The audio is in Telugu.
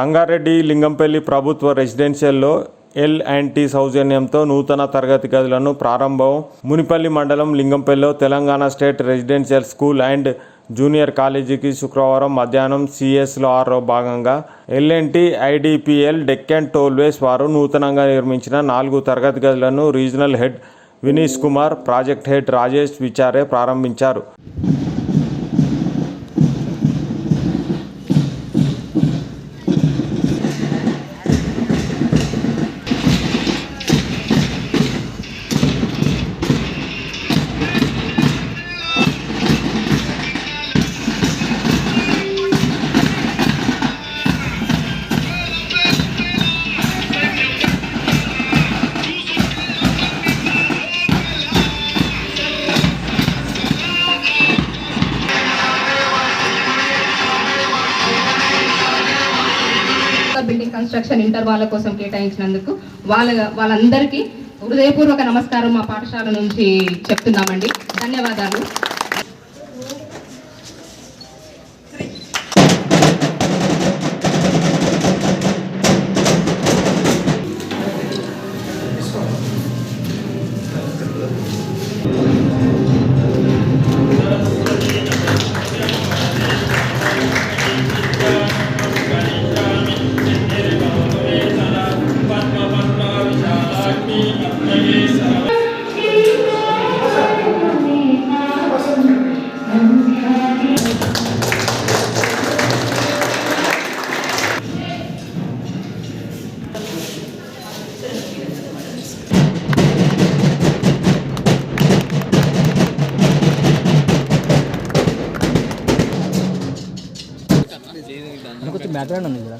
సంగారెడ్డి లింగంపల్లి ప్రభుత్వ రెసిడెన్షియల్లో L&T సౌజన్యంతో నూతన తరగతి గదులను ప్రారంభం. మునిపల్లి మండలం లింగంపల్లిలో Telangana state residential school and junior కాలేజీకి శుక్రవారం మధ్యాహ్నం CSR భాగంగా L&T IDPL డెక్కన్ టోల్వేస్ వారు నూతనంగా నిర్మించిన 4 తరగతి గదులను regional head Vineesh Kumar, project head Rajesh Vichare ప్రారంభించారు. బిల్డింగ్ కన్స్ట్రక్షన్ ఇంటర్ వాళ్ళ కోసం కేటాయించినందుకు వాళ్ళందరికీ హృదయపూర్వక నమస్కారం మా పాఠశాల నుంచి చెప్తున్నామండి. ధన్యవాదాలు. కొంచెం బ్యాక్గ్రౌండ్ ఉంది కదా.